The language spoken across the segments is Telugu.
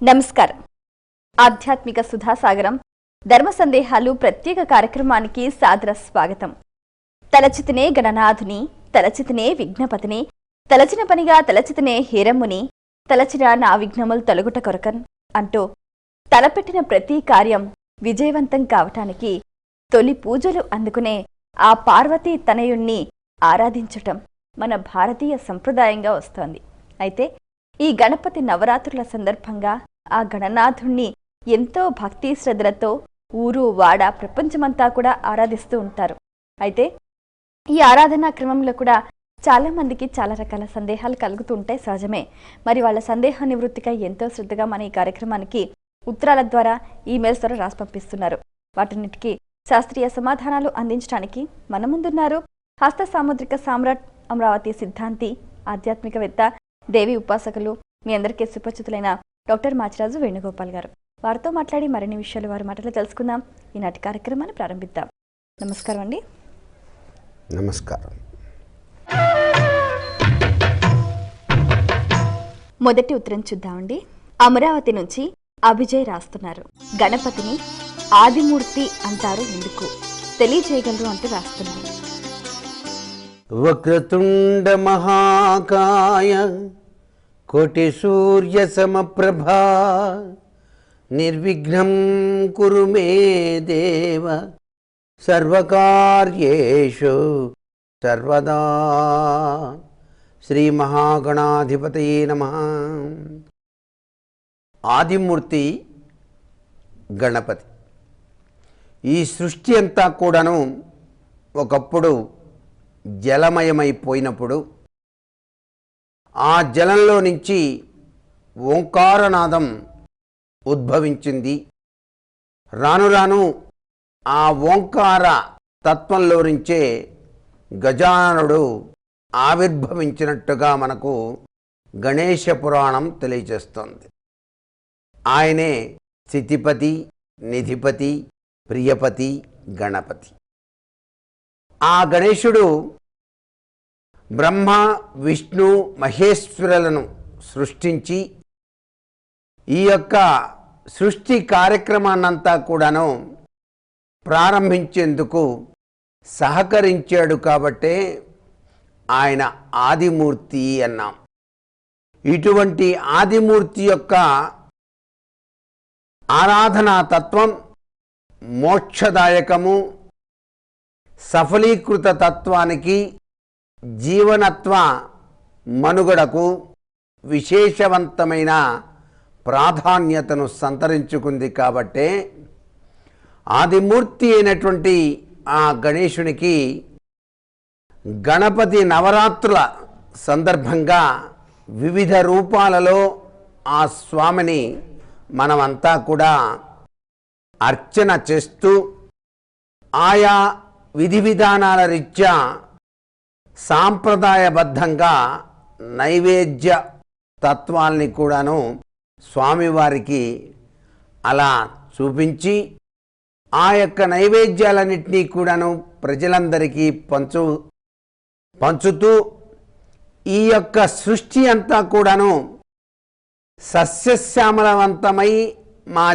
నమస్కారం. ఆధ్యాత్మిక సుధాసాగరం ధర్మ సందేహాలు ప్రత్యేక కార్యక్రమానికి సాదర స్వాగతం. తలచితనే గణనాథుని, తలచితనే విఘ్నపతిని, తలచిన పనిగా తలచితనే హేరమ్ముని, తలచిన నా విఘ్నములు తొలగుట కొరకన్ అంటూ తలపెట్టిన ప్రతి కార్యం విజయవంతం కావటానికి తొలి పూజలు అందుకునే ఆ పార్వతీ తనయుణ్ణి ఆరాధించటం మన భారతీయ సంప్రదాయంగా వస్తోంది. అయితే ఈ గణపతి నవరాత్రుల సందర్భంగా ఆ గణనాథుణ్ణి ఎంతో భక్తి శ్రద్ధలతో ఊరు వాడ ప్రపంచమంతా కూడా ఆరాధిస్తూ ఉంటారు. అయితే ఈ ఆరాధనా క్రమంలో కూడా చాలా మందికి చాలా రకాల సందేహాలు కలుగుతూ ఉంటాయి, సహజమే. మరి వాళ్ళ సందేహ నివృత్తికై ఎంతో శ్రద్ధగా మన ఈ కార్యక్రమానికి ఉత్తరాల ద్వారా, ఈమెయిల్స్ ద్వారా రాసి పంపిస్తున్నారు. వాటన్నిటికీ శాస్త్రీయ సమాధానాలు అందించడానికి మన ముందున్నారు హస్త సాముద్రిక సామ్రాట్, అమరావతి సిద్ధాంతి, ఆధ్యాత్మికవేత్త, దేవి ఉపాసకులు, మీ అందరికీ సుపరిచితులైన డాక్టర్ మాచిరాజు వేణుగోపాల్ గారు. వారితో మాట్లాడి మరిన్ని విషయాలు వారి మాటలో తెలుసుకుందాం. ఈనాటి కార్యక్రమాన్ని ప్రారంభిద్దాం. నమస్కారం అండి. నమస్కారం. మొదటి ఉత్తరం చూద్దామండి. అమరావతి నుంచి అభిజయ్ రాస్తున్నారు. గణపతిని ఆదిమూర్తి అంటారు, ఎందుకు తెలియజేయగలరు అంటూ రాస్తున్నారు. వక్రతుండ మహాకాయ కోటి సూర్య సమప్రభా నిర్విఘ్నం కురు మే దేవ సర్వకార్యేషు సర్వదా. శ్రీ మహాగణాధిపతయే నమః. ఆదిమూర్తి గణపతి. ఈ సృష్టి అంతా కూడాను ఒకప్పుడు జలమయమైపోయినప్పుడు ఆ జలంలో నుంచి ఓంకారనాదం ఉద్భవించింది. రాను రాను ఆ ఓంకార తత్వంలో నుంచే గజాననుడు ఆవిర్భవించినట్టుగా మనకు గణేశ పురాణం తెలియజేస్తోంది. ఆయనే స్థితిపతి, నిధిపతి, ప్రియపతి, గణపతి. ఆ గణేశుడు బ్రహ్మ, విష్ణు, మహేశ్వరులను సృష్టించి ఈ యొక్క సృష్టి కార్యక్రమాన్నంతా కూడాను ప్రారంభించేందుకు సహకరించాడు. కాబట్టే ఆయన ఆదిమూర్తి అన్నాం. ఇటువంటి ఆదిమూర్తి యొక్క ఆరాధనా తత్వం మోక్షదాయకము, సఫలీకృత తత్వానికి, జీవనత్వ మనుగడకు విశేషవంతమైన ప్రాధాన్యతను సంతరించుకుంది. కాబట్టే ఆదిమూర్తి అయినటువంటి ఆ గణేశునికి గణపతి నవరాత్రుల సందర్భంగా వివిధ రూపాలలో ఆ స్వామిని మనమంతా కూడా అర్చన చేస్తూ ఆయా విధి విధానాల రీత్యా సాంప్రదాయబద్ధంగా నైవేద్య తత్వాల్ని కూడాను స్వామివారికి అలా చూపించి ఆ యొక్క నైవేద్యాలన్నింటినీ కూడాను ప్రజలందరికీ పంచుతూ ఈ యొక్క సృష్టి అంతా కూడాను సస్యశ్యామలవంతమై మా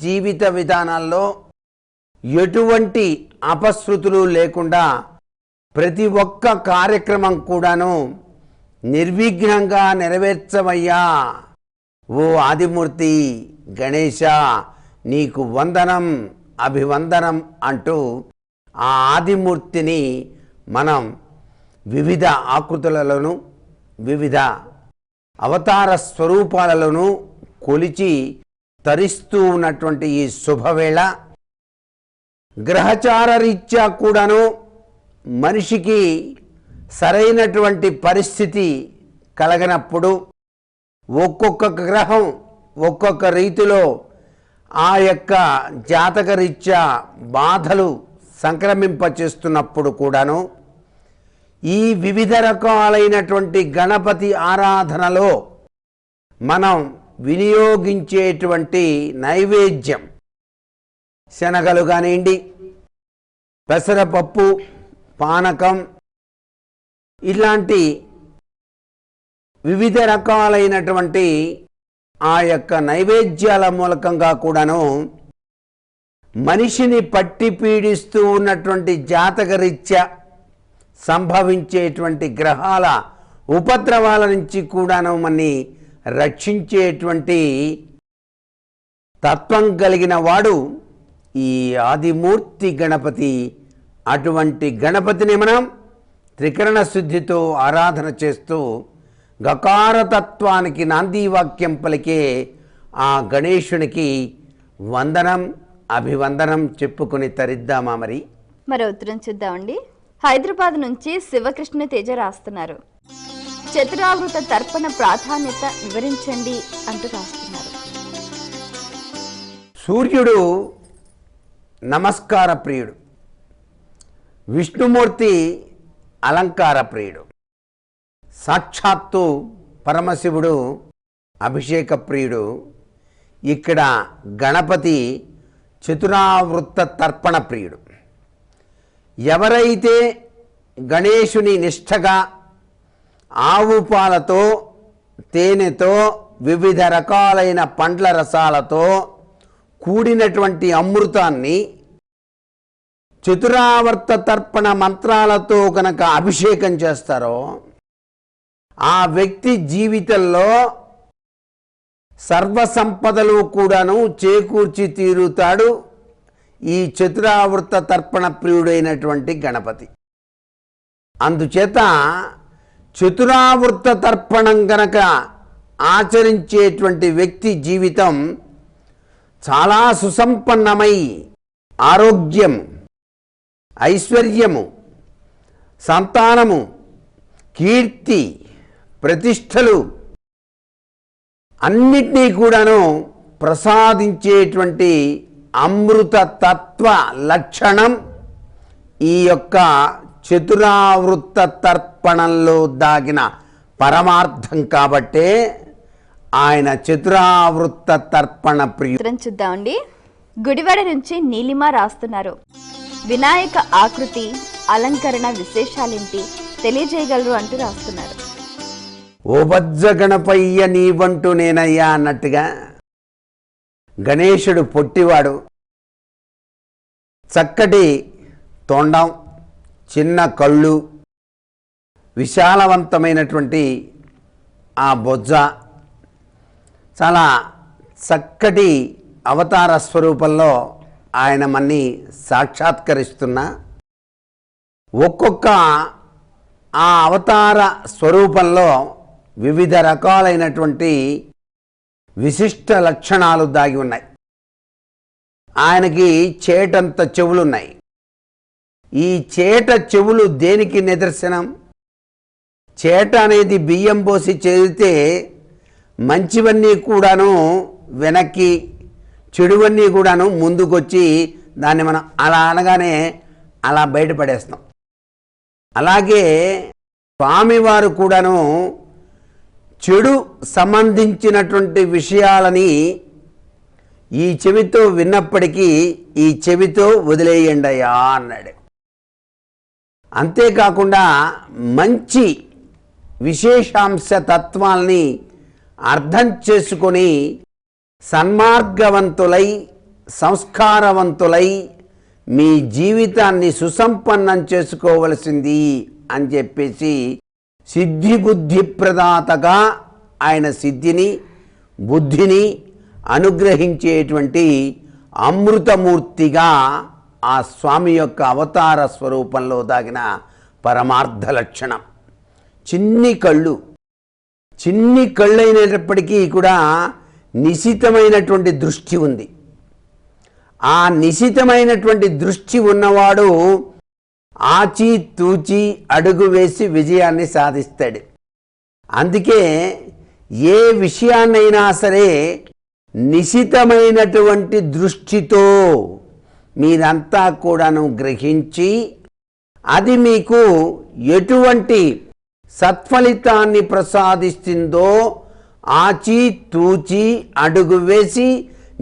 జీవిత విధానాల్లో ఎటువంటి అపశృతులు లేకుండా ప్రతి ఒక్క కార్యక్రమం కూడాను నిర్విఘ్నంగా నెరవేర్చవయ్యా ఓ ఆదిమూర్తి గణేశ, నీకు వందనం, అభివందనం అంటూ ఆ ఆదిమూర్తిని మనం వివిధ ఆకృతులలోనూ వివిధ అవతార స్వరూపాలలోనూ కొలిచి తరిస్తూ ఉన్నటువంటి ఈ శుభవేళ, గ్రహచార రీత్యా కూడాను మనిషికి సరైనటువంటి పరిస్థితి కలగనప్పుడు ఒక్కొక్క గ్రహం ఒక్కొక్క రీతిలో ఆ యొక్క జాతక రీత్యా బాధలు సంక్రమింపచేస్తున్నప్పుడు కూడాను ఈ వివిధ రకాలైనటువంటి గణపతి ఆరాధనలో మనం వినియోగించేటువంటి నైవేద్యం, శనగలు కానివ్వండి, పెసరపప్పు, పానకం, ఇలాంటి వివిధ రకాలైనటువంటి ఆ యొక్క నైవేద్యాల మూలకంగా కూడాను మనిషిని పట్టి పీడిస్తూ ఉన్నటువంటి జాతకరీత్యా సంభవించేటువంటి గ్రహాల ఉపద్రవాల నుంచి కూడాను మనని రక్షించేటువంటి తత్వం కలిగిన వాడు ఈ ఆదిమూర్తి గణపతి. అటువంటి గణపతిని మనం త్రికరణ శుద్ధితో ఆరాధన చేస్తూ గకారతత్వానికి నాంది వాక్యం పలికే ఆ గణేశునికి వందనం అభివందనం చెప్పుకుని తరిద్దామా. మరో ఉత్తరం చూద్దామండి. హైదరాబాద్ నుంచి శివకృష్ణ తేజ రాస్తున్నారు. చతురావృత తర్పణ ప్రాధాన్యత వివరించండి అంటూ రాస్తున్నారు. సూర్యుడు నమస్కార ప్రియుడు, విష్ణుమూర్తి అలంకార ప్రియుడు, సాక్షాత్తు పరమశివుడు అభిషేక ప్రియుడు. ఇక్కడ గణపతి చతురావృత్త తర్పణ ప్రియుడు. ఎవరైతే గణేశుని నిష్ఠగా ఆవు పాలతో, తేనెతో, వివిధ రకాలైన పండ్ల రసాలతో కూడినటువంటి అమృతాన్ని చతురావర్త తర్పణ మంత్రాలతో కనుక అభిషేకం చేస్తారో ఆ వ్యక్తి జీవితంలో సర్వసంపదలు కూడాను చేకూర్చి తీరుతాడు ఈ చతురావృత తర్పణ ప్రియుడైనటువంటి గణపతి. అందుచేత చతురావృత తర్పణం గనక ఆచరించేటువంటి వ్యక్తి జీవితం చాలా సుసంపన్నమై ఆరోగ్యం, ఐశ్వర్యము, సంతానము, కీర్తి, ప్రతిష్టలు అన్నిటినీ కూడాను ప్రసాదించేటువంటి అమృత తత్వ లక్షణం ఈ యొక్క చతురావృత్త తర్పణంలో దాగిన పరమార్థం. కాబట్టే ఆయన చతురావృత్త తర్పణ ప్రియుడు. చూద్దామండి. గుడివాడ నుంచి నీలిమ రాస్తున్నారు. వినాయక ఆకృతి, అలంకరణ విశేషాలేంటి తెలియజేయగలరు అంటూ రాస్తున్నారు. ఓ బజ్జ గణపయ్య నీవంటూ నేనయ్యా అన్నట్టుగా గణేశుడు పొట్టివాడు, చక్కటి తొండం, చిన్న కళ్ళు, విశాలవంతమైనటువంటి ఆ బొజ్జ, చాలా చక్కటి అవతార స్వరూపంలో ఆయన మన్ని సాక్షాత్కరిస్తున్న ఒక్కొక్క ఆ అవతార స్వరూపంలో వివిధ రకాలైనటువంటి విశిష్ట లక్షణాలు దాగి ఉన్నాయి. ఆయనకి చేటంత చెవులున్నాయి. ఈ చేట చెవులు దేనికి నిదర్శనం? చేట అనేది బియ్యం పోసి చేరితే మంచివన్నీ కూడాను వెనక్కి, చెడువన్నీ కూడాను ముందుకొచ్చి దాన్ని మనం అలా అనగానే అలా బయటపడేస్తాం. అలాగే స్వామివారు కూడాను చెడు సంబంధించినటువంటి విషయాలని ఈ చెవితో విన్నప్పటికీ ఈ చెవితో వదిలేయండి అయ్యా అన్నాడు. అంతేకాకుండా మంచి విశేషాంశ తత్వాల్ని అర్థం చేసుకొని సన్మార్గవంతులై సంస్కారవంతులై మీ జీవితాన్ని సుసంపన్నం చేసుకోవలసింది అని చెప్పేసి సిద్ధి బుద్ధి ప్రదాతగా ఆయన సిద్ధిని బుద్ధిని అనుగ్రహించేటువంటి అమృతమూర్తిగా ఆ స్వామి యొక్క అవతార స్వరూపంలో దాగిన పరమార్థ లక్షణం. చిన్ని కళ్ళైనప్పటికీ కూడా నిశితమైనటువంటి దృష్టి ఉంది. ఆ నిశితమైనటువంటి దృష్టి ఉన్నవాడు ఆచి తూచి అడుగు వేసి విజయాన్ని సాధిస్తాడు. అందుకే ఏ విషయాన్నైనా సరే నిశితమైనటువంటి దృష్టితో మీరంతా కూడాను గ్రహించి అది మీకు ఎటువంటి సత్ఫలితాన్ని ప్రసాదిస్తుందో ఆచి తూచి అడుగు వేసి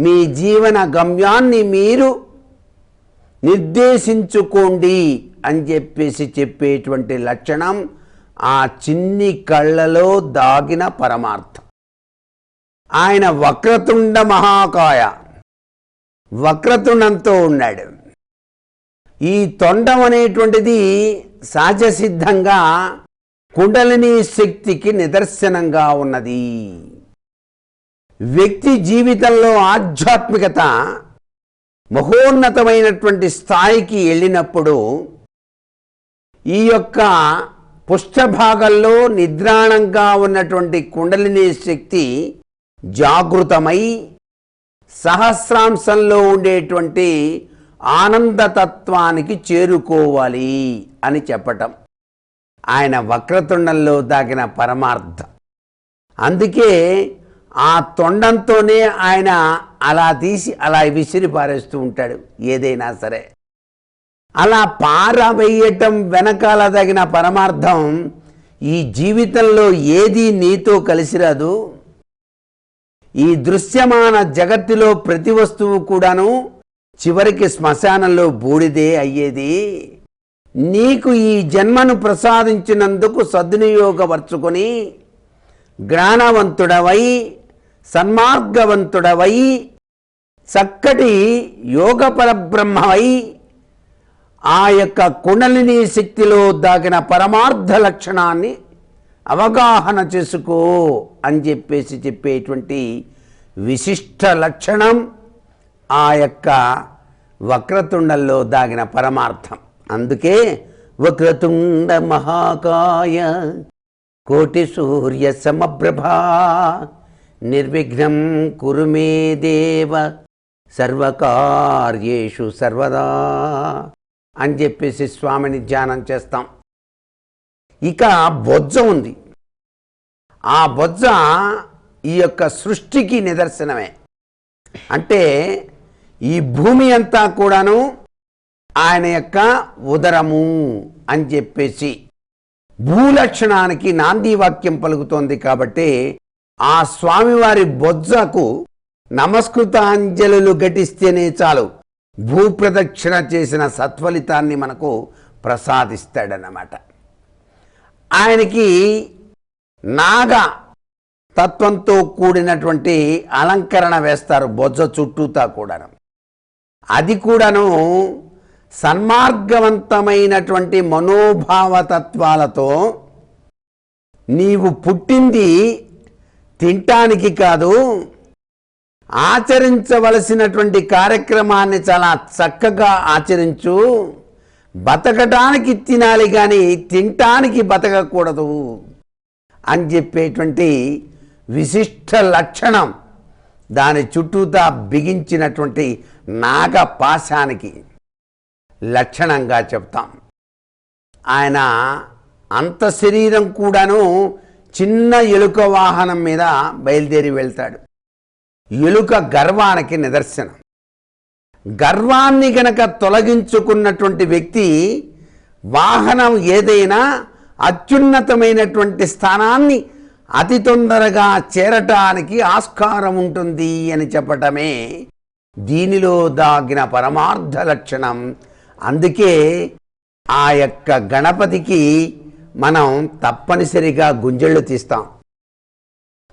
మీ జీవన గమ్యాన్ని మీరు నిర్దేశించుకోండి అని చెప్పేసి చెప్పేటువంటి లక్షణం ఆ చిన్ని కళ్ళలో దాగిన పరమార్థం. ఆయన వక్రతుండ మహాకాయ, వక్రతుండంతో ఉన్నాడు. ఈ తొండం అనేటువంటిది సహజసిద్ధంగా కుండలిని శక్తికి నిదర్శనంగా ఉన్నది. వ్యక్తి జీవితంలో ఆధ్యాత్మికత మహోన్నతమైనటువంటి స్థాయికి వెళ్ళినప్పుడు ఈ యొక్క పుష్ఠభాగంలో నిద్రాణంగా ఉన్నటువంటి కుండలిని శక్తి జాగృతమై సహస్రాంశంలో ఉండేటువంటి ఆనందతత్వానికి చేరుకోవాలి అని చెప్పటం ఆయన వక్రతుండంలో దాగిన పరమార్థం. అందుకే ఆ తొండంతోనే ఆయన అలా తీసి అలా విసిరి పారేస్తూ ఉంటాడు ఏదైనా సరే. అలా పారవేయటం వెనకాల తగిన పరమార్థం, ఈ జీవితంలో ఏది నీతో కలిసి రాదు. ఈ దృశ్యమాన జగత్తులో ప్రతి వస్తువు కూడాను చివరికి శ్మశానంలో బూడిదే అయ్యేది. నీకు ఈ జన్మను ప్రసాదించినందుకు సద్వినియోగపరుచుకొని జ్ఞానవంతుడవై సన్మార్గవంతుడవై చక్కటి యోగ పరబ్రహ్మవై ఆ యొక్క కుండలిని శక్తిలో దాగిన పరమార్థ లక్షణాన్ని అవగాహన చేసుకో అని చెప్పేటువంటి విశిష్ట లక్షణం ఆ యొక్క వక్రతుండంలో దాగిన పరమార్థం. అందుకే వక్రతుండ మహాకాయ కోటి సూర్య సమప్రభా నిర్విఘ్నం కురు మే దేవ సర్వకార్యేషు సర్వదా అని చెప్పేసి స్వామిని ధ్యానం చేస్తాం. ఇక బొజ్జ ఉంది. ఆ బొజ్జ ఈ యొక్క సృష్టికి నిదర్శనమే. అంటే ఈ భూమి అంతా కూడాను ఆయన యొక్క ఉదరము అని చెప్పేసి భూలక్షణానికి నాంది వాక్యం పలుకుతోంది. కాబట్టి ఆ స్వామివారి బొజ్జకు నమస్కృతాంజలులు ఘటిస్తేనే చాలు భూప్రదక్షిణ చేసిన సత్ఫలితాన్ని మనకు ప్రసాదిస్తాడన్నమాట. ఆయనకి నాగ తత్వంతో కూడినటువంటి అలంకరణ వేస్తారు బొజ్జ చుట్టూతా కూడాను. అది కూడాను సన్మార్గవంతమైనటువంటి మనోభావతత్వాలతో నీవు పుట్టింది తింటానికి కాదు, ఆచరించవలసినటువంటి కార్యక్రమాన్ని చాలా చక్కగా ఆచరించు, బతకటానికి తినాలి కానీ తింటానికి బతకకూడదు అని చెప్పేటువంటి విశిష్ట లక్షణం దాని చుట్టూతా బిగించినటువంటి నాగపాశానికి లక్షణంగా చెప్తాం. ఆయన అంత శరీరం కూడాను చిన్న ఎలుక వాహనం మీద బయలుదేరి వెళ్తాడు. ఎలుక గర్వానికి నిదర్శనం. గర్వాన్ని గనక తొలగించుకున్నటువంటి వ్యక్తి వాహనం ఏదైనా అత్యున్నతమైనటువంటి స్థానాన్ని అతి తొందరగా చేరటానికి ఆస్కారం ఉంటుంది అని చెప్పటమే దీనిలో దాగిన పరమార్థ లక్షణం. అందుకే ఆ యొక్క గణపతికి మనం తప్పనిసరిగా గుంజళ్ళు తీస్తాం,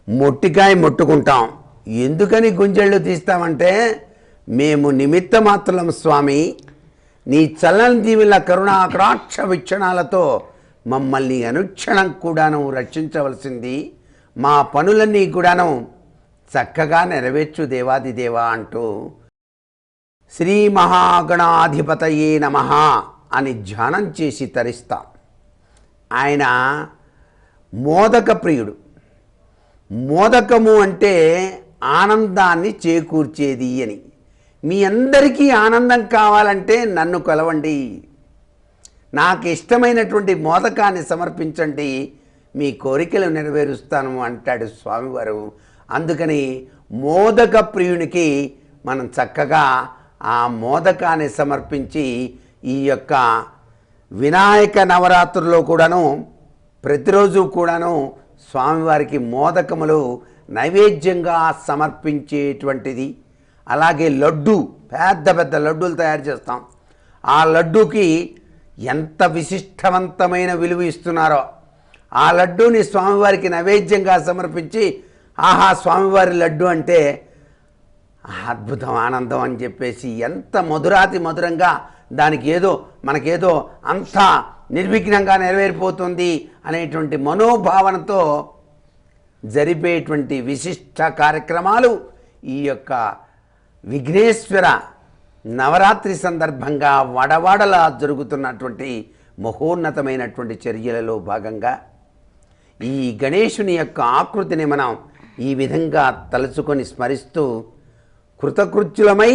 మొట్టికాయ ముట్టుకుంటాం. ఎందుకని గుంజళ్ళు తీస్తామంటే మేము నిమిత్త మాత్రం స్వామి, నీ చల్లని దీవుల కరుణాకటాక్ష వీక్షణాలతో మమ్మల్ని అనుక్షణం కూడాను రక్షించవలసింది, మా పనులన్నీ కూడాను చక్కగా నెరవేర్చు దేవాదిదేవా అంటూ శ్రీ మహాగణాధిపతయే నమః అని ధ్యానం చేసి తరిస్తాం. ఆయన మోదక ప్రియుడు. మోదకము అంటే ఆనందాన్ని చేకూర్చేది అని. మీ అందరికీ ఆనందం కావాలంటే నన్ను కొలవండి, నాకు ఇష్టమైనటువంటి మోదకాన్ని సమర్పించండి, మీ కోరికలు నెరవేరుస్తాను అంటాడు స్వామివారు. అందుకని మోదక ప్రియునికి మనం చక్కగా ఆ మోదకాన్ని సమర్పించి ఈ యొక్క వినాయక నవరాత్రుల్లో కూడాను ప్రతిరోజు కూడాను స్వామివారికి మోదకములు నైవేద్యంగా సమర్పించేటువంటిది. అలాగే లడ్డు, పెద్ద పెద్ద లడ్డూలు తయారు చేస్తాం. ఆ లడ్డూకి ఎంత విశిష్టవంతమైన విలువ ఇస్తున్నారో ఆ లడ్డూని స్వామివారికి నైవేద్యంగా సమర్పించి ఆహా స్వామివారి లడ్డు అంటే అద్భుతం ఆనందం అని చెప్పేసి ఎంత మధురాతి మధురంగా దానికి ఏదో మనకేదో అంత నిర్విఘ్నంగా నెరవేరిపోతుంది అనేటువంటి మనోభావనతో జరిపేటువంటి విశిష్ట కార్యక్రమాలు ఈ యొక్క విఘ్నేశ్వర నవరాత్రి సందర్భంగా వడవాడలా జరుగుతున్నటువంటి మహోన్నతమైనటువంటి చర్యలలో భాగంగా ఈ గణేశుని యొక్క ఆకృతిని మనం ఈ విధంగా తలుచుకొని స్మరిస్తూ కృతకృత్యులమై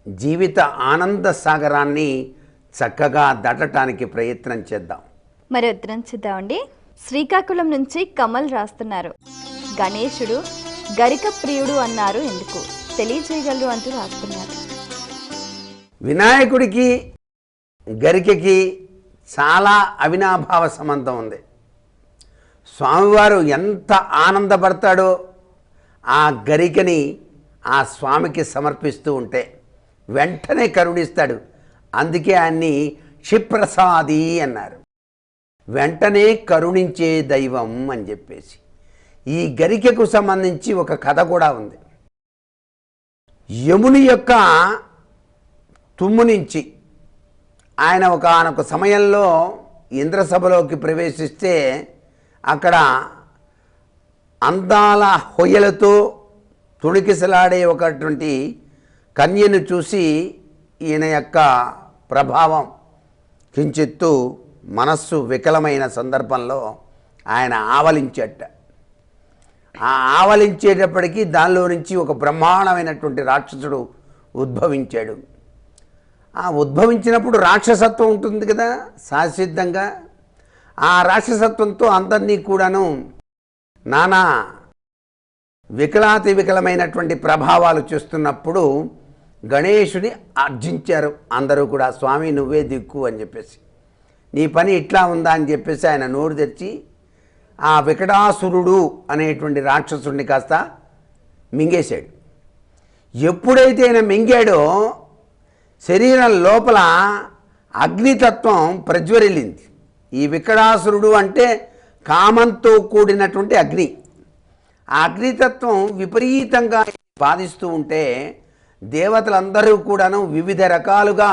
జీవిత ఆనంద సాగరాన్ని చక్కగా దాటటానికి ప్రయత్నం చేద్దాం. మరి ఉత్తరం చూద్దామండి. శ్రీకాకుళం నుంచి కమల్ రాస్తున్నారు. గణేశుడు గరిక ప్రియుడు అన్నారు ఎందుకు తెలియజేయగలరు అంటూ రాస్తున్నారు. వినాయకుడికి గరికకి చాలా అవినాభావ సంబంధం ఉంది. స్వామివారు ఎంత ఆనందపడతాడో ఆ గరికని ఆ స్వామికి సమర్పిస్తూ ఉంటే వెంటనే కరుణిస్తాడు. అందుకే ఆయన్ని క్షిప్రసాది అన్నారు, వెంటనే కరుణించే దైవం అని చెప్పేసి. ఈ గరికకు సంబంధించి ఒక కథ కూడా ఉంది. యముని యొక్క తుమ్ము నుంచి ఆయన ఒకానొక సమయంలో ఇంద్రసభలోకి ప్రవేశిస్తే అక్కడ అందాల హొయ్యలతో తుణికిసలాడే ఒకటువంటి కన్యను చూసి ఈయన యొక్క ప్రభావం కించిత్తు మనస్సు వికలమైన సందర్భంలో ఆయన ఆవలించేట. ఆ ఆవలించేటప్పటికీ దానిలో నుంచి ఒక బ్రహ్మాండమైనటువంటి రాక్షసుడు ఉద్భవించాడు. ఆ ఉద్భవించినప్పుడు రాక్షసత్వం ఉంటుంది కదా సహసిద్ధంగా. ఆ రాక్షసత్వంతో అందరినీ కూడాను నానా వికలాతి వికలమైనటువంటి ప్రభావాలు చూస్తున్నప్పుడు గణేశుని అర్జించారు అందరూ కూడా, స్వామి నువ్వే దిక్కు అని చెప్పేసి. నీ పని ఇట్లా ఉందా అని చెప్పేసి ఆయన నోరు తెరిచి ఆ వికటాసురుడు అనేటువంటి రాక్షసుడిని కాస్త మింగేశాడు. ఎప్పుడైతే ఆయన మింగాడో శరీరం లోపల అగ్నితత్వం ప్రజ్వరిల్లింది. ఈ వికటాసురుడు అంటే కామంతో కూడినటువంటి అగ్ని. ఆ అగ్నితత్వం విపరీతంగా బాధిస్తూ ఉంటే దేవతలందరూ కూడాను వివిధ రకాలుగా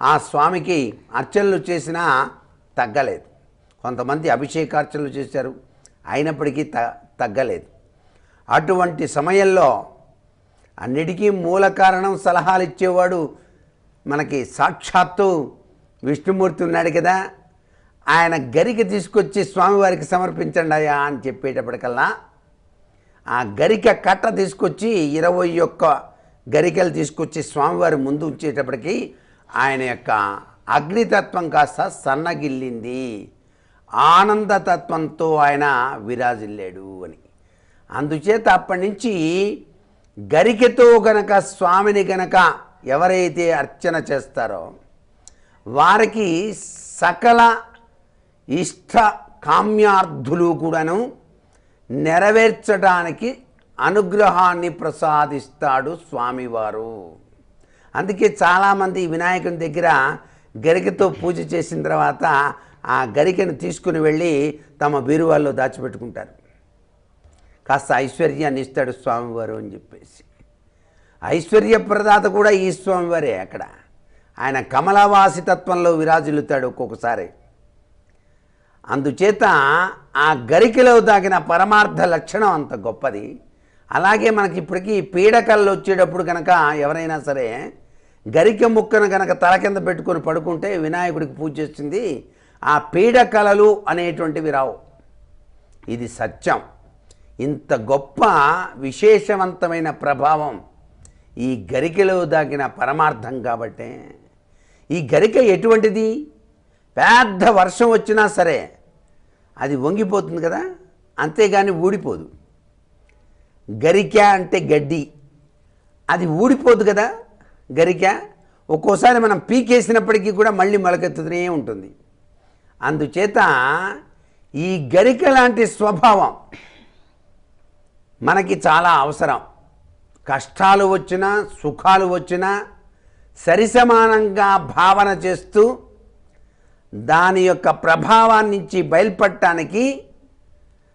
ఆ స్వామికి అర్చనలు చేసినా తగ్గలేదు. కొంతమంది అభిషేకార్చనలు చేశారు, అయినప్పటికీ తగ్గలేదు. అటువంటి సమయంలో అన్నిటికీ మూల కారణం సలహాలు ఇచ్చేవాడు మనకి సాక్షాత్తు విష్ణుమూర్తి ఉన్నాడు కదా. ఆయన గరిక తీసుకొచ్చి స్వామివారికి సమర్పించండి అయ్యా అని చెప్పేటప్పటికల్లా ఆ గరిక కట్ట తీసుకొచ్చి 21 గరికలు తీసుకొచ్చి స్వామివారి ముందు ఉంచేటప్పటికి ఆయన యొక్క అగ్నితత్వం కాస్త సన్నగిల్లింది. ఆనందతత్వంతో ఆయన విరాజిల్లాడు అని. అందుచేత అప్పటి నుంచి గరికతో గనక స్వామిని గనక ఎవరైతే అర్చన చేస్తారో వారికి సకల ఇష్ట కామ్యార్థులు కూడాను నెరవేర్చడానికి అనుగ్రహాన్ని ప్రసాదిస్తాడు స్వామివారు. అందుకే చాలామంది వినాయకుని దగ్గర గరికతో పూజ చేసిన తర్వాత ఆ గరికను తీసుకుని వెళ్ళి తమ బీరువాల్లో దాచిపెట్టుకుంటారు. కాస్త ఐశ్వర్యాన్ని ఇస్తాడు స్వామివారు అని చెప్పేసి. ఐశ్వర్యప్రదాత కూడా ఈ స్వామివారే. అక్కడ ఆయన కమలవాసి తత్వంలో విరాజిల్లుతాడు ఒక్కొక్కసారి. అందుచేత ఆ గరికలో దాగిన పరమార్థ లక్షణం అంత గొప్పది. అలాగే మనకి ఇప్పటికీ పీడకలు వచ్చేటప్పుడు కనుక ఎవరైనా సరే గరిక ముక్కను కనుక తల కింద పెట్టుకొని పడుకుంటే వినాయకుడికి పూజ చేస్తుంది, ఆ పీడకలలు అనేటువంటివి రావు. ఇది సత్యం. ఇంత గొప్ప విశేషవంతమైన ప్రభావం ఈ గరికలో దాగిన పరమార్థం కాబట్టి. ఈ గరిక ఎటువంటిది? పెద్ద వర్షం వచ్చినా సరే అది వంగిపోతుంది కదా, అంతేగాని ఊడిపోదు. గరిక అంటే గడ్డి, అది ఊడిపోదు కదా గరిక. ఒక్కోసారి మనం పీకేసినప్పటికీ కూడా మళ్ళీ మొలకెత్తుతూనే ఉంటుంది. అందుచేత ఈ గరిక లాంటి స్వభావం మనకి చాలా అవసరం. కష్టాలు వచ్చినా సుఖాలు వచ్చినా సరిసమానంగా భావన చేస్తూ దాని యొక్క ప్రభావాన్ని నుంచి బయలుపడటానికి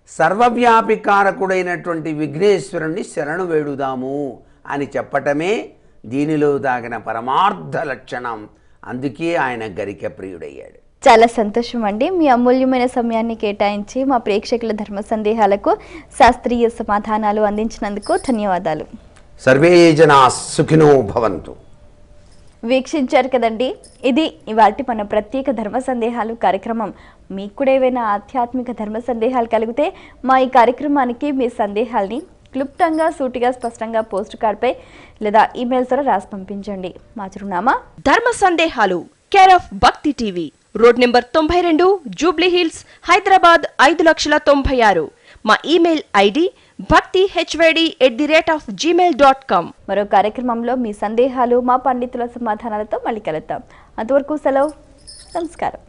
సర్వవ్యాపికారకుడైనటువంటి విఘ్నేశ్వరుణ్ణి శరణు వేడుదాము అని చెప్పటమే దీనిలో దాగిన పరమార్థ లక్షణం. అందుకే ఆయన గరిక ప్రియుడయ్యాడు. చాలా సంతోషం అండి. మీ అమూల్యమైన సమయాన్ని కేటాయించి మా ప్రేక్షకుల ధర్మ సందేహాలకు శాస్త్రీయ సమాధానాలు అందించినందుకు ధన్యవాదాలు. సర్వే జనా సుఖినో భవంతు. వీక్షించారు కదండి, ఇది ఇవాల్టి మన ప్రత్యేక ధర్మ సందేహాలు కార్యక్రమం. మీకు కూడా ఏవైనా ఆధ్యాత్మిక ధర్మ సందేహాలు కలిగితే మా ఈ కార్యక్రమానికి మీ సందేహాల్ని క్లుప్తంగా, సూటిగా, స్పష్టంగా పోస్ట్ కార్డ్పై లేదా ఈమెయిల్ ద్వారా రాసి పంపించండి. మా చిరునామా ధర్మ సందేహాలు, కేర్ ఆఫ్ భక్తి TV, road number 92, Jubilee hills, Hyderabad 5,96,000. మా ఈమెయిల్ ఐడి bhakti@gmail.com. మరో కార్యక్రమంలో మీ సందేహాలు మా పండితుల సమాధానాలతో మళ్ళీ కలుద్దాం. అంతవరకు సెలవు. నమస్కారం.